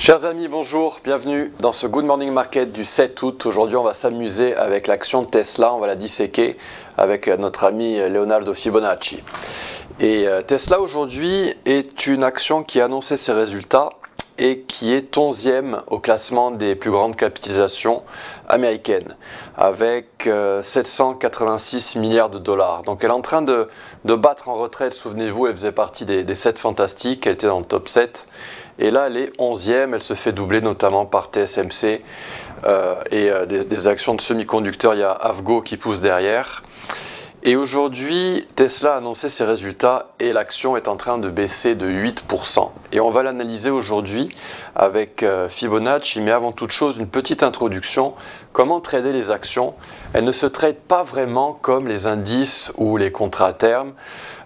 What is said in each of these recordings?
Chers amis, bonjour, bienvenue dans ce Good Morning Market du 7 août. Aujourd'hui, on va s'amuser avec l'action de Tesla, on va la disséquer avec notre ami Leonardo Fibonacci. Et Tesla aujourd'hui est une action qui a annoncé ses résultats et qui est 11e au classement des plus grandes capitalisations américaines avec 786 milliards de dollars. Donc elle est en train de battre en retraite, souvenez-vous, elle faisait partie des 7 fantastiques, elle était dans le top 7. Et là, elle est 11e, elle se fait doubler notamment par TSMC et des actions de semi-conducteurs. Il y a Avgo qui pousse derrière. Et aujourd'hui, Tesla a annoncé ses résultats et l'action est en train de baisser de 8%. Et on va l'analyser aujourd'hui avec Fibonacci, mais avant toute chose, une petite introduction. Comment trader les actions? Elles ne se tradent pas vraiment comme les indices ou les contrats à terme.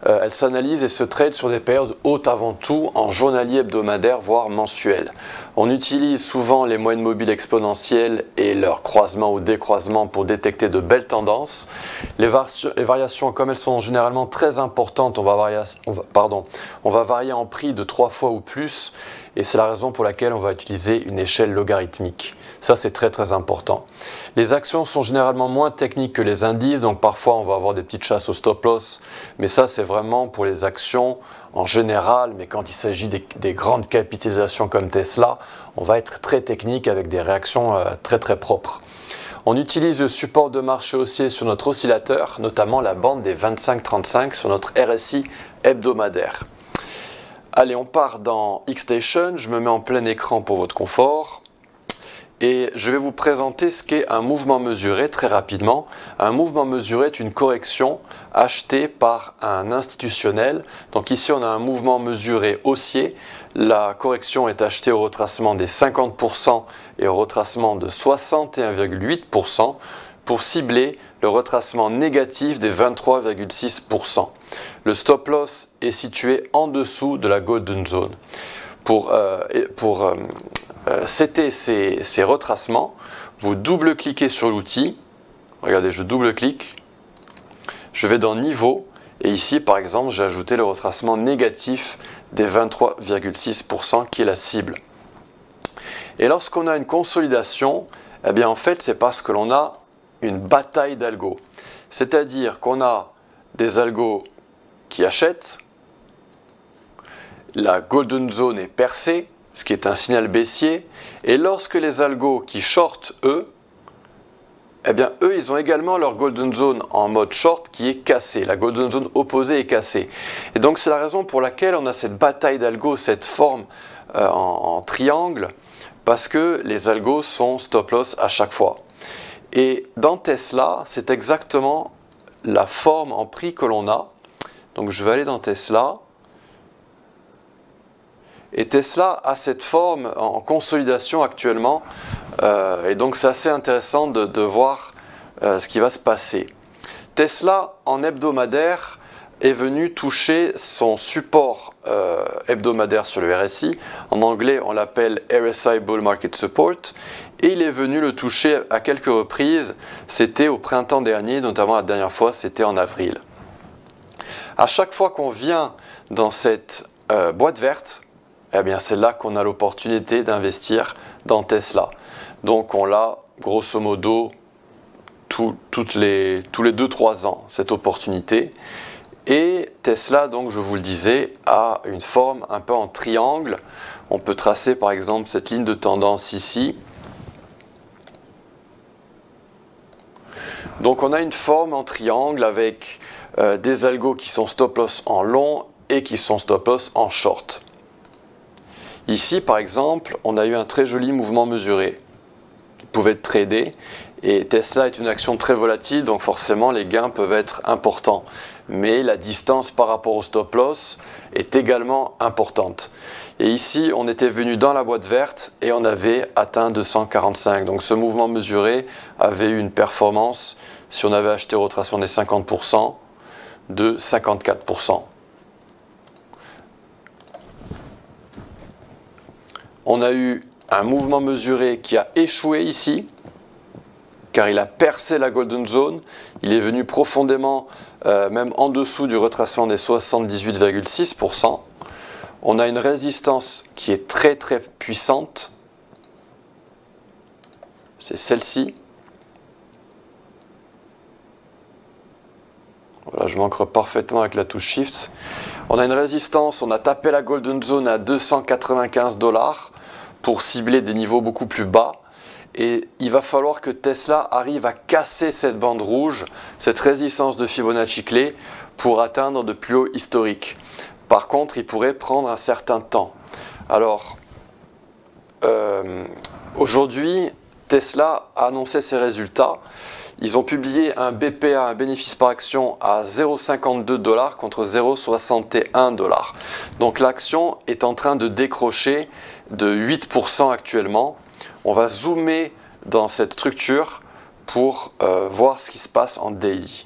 Elles s'analysent et se tradent sur des périodes hautes avant tout, en journalier, hebdomadaire, voire mensuel. On utilise souvent les moyennes mobiles exponentielles et leur croisement ou décroisement pour détecter de belles tendances. Les variations, comme elles sont généralement très importantes, on va varier en prix de 3 fois ou plus. Et c'est la raison pour laquelle on va utiliser une échelle logarithmique. Ça, c'est très important. Les actions sont généralement moins techniques que les indices, donc parfois on va avoir des petites chasses au stop loss, mais ça c'est vraiment pour les actions en général, mais quand il s'agit des grandes capitalisations comme Tesla, on va être très technique avec des réactions très propres. On utilise le support de marché haussier sur notre oscillateur, notamment la bande des 25-35 sur notre RSI hebdomadaire. Allez, on part dans Xstation, je me mets en plein écran pour votre confort. Et je vais vous présenter ce qu'est un mouvement mesuré très rapidement. Un mouvement mesuré est une correction achetée par un institutionnel. Donc ici, on a un mouvement mesuré haussier. La correction est achetée au retracement des 50% et au retracement de 61,8% pour cibler le retracement négatif des 23,6%. Le stop loss est situé en dessous de la Golden Zone. Pour setter ces retracements, vous double-cliquez sur l'outil. Regardez, je double-clique. Je vais dans Niveau. Et ici, par exemple, j'ai ajouté le retracement négatif des 23,6% qui est la cible. Et lorsqu'on a une consolidation, eh bien en fait, c'est parce que l'on a une bataille d'algos. C'est-à-dire qu'on a des algos qui achètent, la Golden Zone est percée, ce qui est un signal baissier, et lorsque les algos qui shortent, eux, eh bien eux, ils ont également leur Golden Zone en mode short qui est cassée, la Golden Zone opposée est cassée. Et donc c'est la raison pour laquelle on a cette bataille d'algos, cette forme en triangle, parce que les algos sont stop loss à chaque fois. Et dans Tesla, c'est exactement la forme en prix que l'on a. Donc je vais aller dans Tesla. Et Tesla a cette forme en consolidation actuellement. Et donc c'est assez intéressant de voir ce qui va se passer. Tesla en hebdomadaire est venu toucher son support hebdomadaire sur le RSI. En anglais, on l'appelle RSI Bull Market Support. Et il est venu le toucher à quelques reprises. C'était au printemps dernier, notamment la dernière fois, c'était en avril. À chaque fois qu'on vient dans cette boîte verte, eh bien c'est là qu'on a l'opportunité d'investir dans Tesla. Donc on l'a grosso modo tous les 2-3 ans, cette opportunité. Et Tesla, donc je vous le disais, a une forme un peu en triangle. On peut tracer par exemple cette ligne de tendance ici. Donc on a une forme en triangle avec des algos qui sont stop loss en long et qui sont stop loss en short. Ici par exemple, on a eu un très joli mouvement mesuré qui pouvait être tradé. Et Tesla est une action très volatile, donc forcément les gains peuvent être importants. Mais la distance par rapport au stop loss est également importante. Et ici, on était venu dans la boîte verte et on avait atteint 245. Donc ce mouvement mesuré avait eu une performance, si on avait acheté au retracement des 50%, de 54%. On a eu un mouvement mesuré qui a échoué ici, car il a percé la Golden Zone. Il est venu profondément, même en dessous du retracement des 78,6%. On a une résistance qui est très très puissante. C'est celle-ci. Voilà, je m'ancre parfaitement avec la touche Shift. On a une résistance, on a tapé la Golden Zone à 295 $ pour cibler des niveaux beaucoup plus bas. Et il va falloir que Tesla arrive à casser cette bande rouge, cette résistance de Fibonacci clé, pour atteindre de plus hauts historiques. Par contre, il pourrait prendre un certain temps. Alors, aujourd'hui, Tesla a annoncé ses résultats. Ils ont publié un BPA, un bénéfice par action, à 0,52 $ contre 0,61 $. Donc l'action est en train de décrocher de 8% actuellement. On va zoomer dans cette structure pour voir ce qui se passe en daily.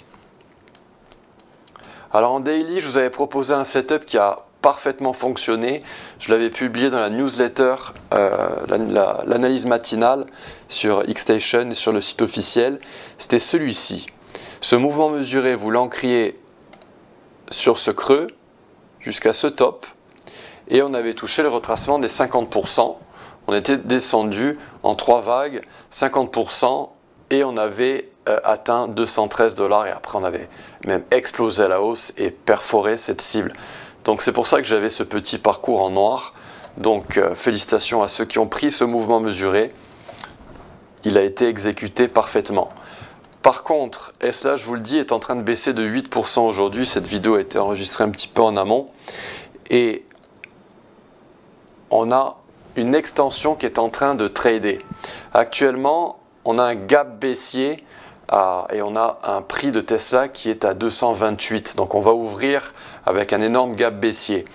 Alors en daily, je vous avais proposé un setup qui a parfaitement fonctionné. Je l'avais publié dans la newsletter, l'analyse matinale sur Xstation et sur le site officiel. C'était celui-ci. Ce mouvement mesuré, vous l'ancriez sur ce creux jusqu'à ce top et on avait touché le retracement des 50%. On était descendu en 3 vagues, 50% et on avait atteint 213 $ et après on avait même explosé à la hausse et perforé cette cible. Donc c'est pour ça que j'avais ce petit parcours en noir. Donc félicitations à ceux qui ont pris ce mouvement mesuré. Il a été exécuté parfaitement. Par contre, Tesla, je vous le dis, est en train de baisser de 8% aujourd'hui. Cette vidéo a été enregistrée un petit peu en amont. Et on a une extension qui est en train de trader. Actuellement, on a un gap baissier et on a un prix de Tesla qui est à 228. Donc on va ouvrir avec un énorme gap baissier.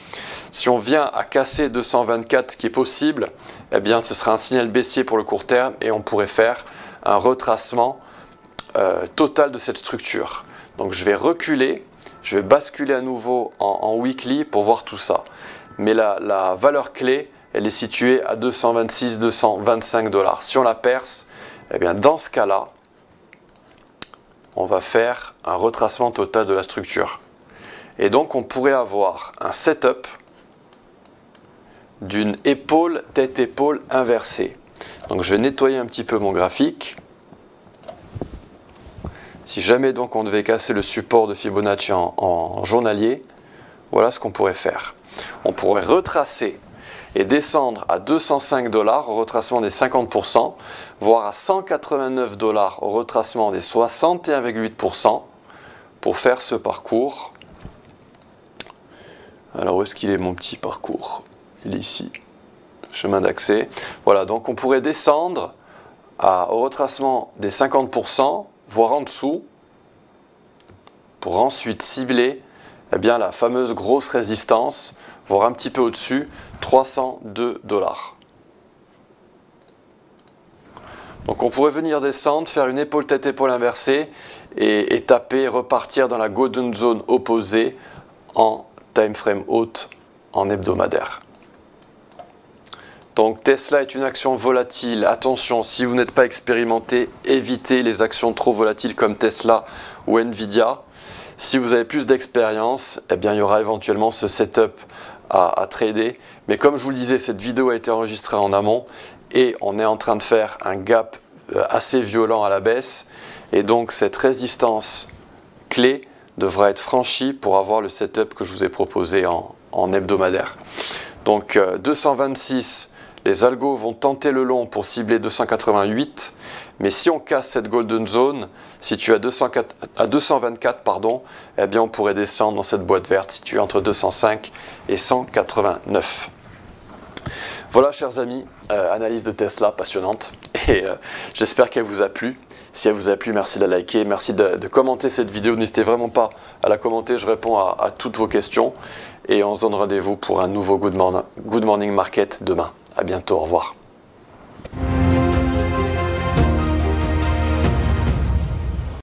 Si on vient à casser 224, ce qui est possible, eh bien ce sera un signal baissier pour le court terme et on pourrait faire un retracement total de cette structure. Donc je vais reculer, je vais basculer à nouveau en weekly pour voir tout ça. Mais la valeur clé, elle est située à 226-225 $. Si on la perce, eh bien dans ce cas-là, on va faire un retracement total de la structure. Et donc on pourrait avoir un setup d'une épaule, tête-épaule inversée. Donc je vais nettoyer un petit peu mon graphique. Si jamais donc on devait casser le support de Fibonacci en journalier, voilà ce qu'on pourrait faire. On pourrait retracer et descendre à 205 $ au retracement des 50%, voire à 189 $ au retracement des 61,8% pour faire ce parcours. Alors où est-ce qu'il est mon petit parcours? Il est ici, chemin d'accès. Voilà, donc on pourrait descendre au retracement des 50%, voire en dessous, pour ensuite cibler bien, la fameuse grosse résistance, voire un petit peu au-dessus, 302 $. Donc on pourrait venir descendre, faire une épaule tête-épaule inversée et taper, repartir dans la Golden Zone opposée en time frame haute en hebdomadaire. Donc Tesla est une action volatile. Attention, si vous n'êtes pas expérimenté, évitez les actions trop volatiles comme Tesla ou Nvidia. Si vous avez plus d'expérience, eh bien, il y aura éventuellement ce setup à trader. Mais comme je vous le disais, cette vidéo a été enregistrée en amont et on est en train de faire un gap assez violent à la baisse. Et donc cette résistance clé devra être franchie pour avoir le setup que je vous ai proposé en hebdomadaire. Donc 226, les algos vont tenter le long pour cibler 288. Mais si on casse cette golden zone, située à 224, pardon, eh bien on pourrait descendre dans cette boîte verte située entre 205 et 189. Voilà, chers amis, analyse de Tesla passionnante et j'espère qu'elle vous a plu. Si elle vous a plu, merci de la liker, merci de commenter cette vidéo. N'hésitez vraiment pas à la commenter, je réponds à toutes vos questions et on se donne rendez-vous pour un nouveau Good Morning Market demain. À bientôt, au revoir.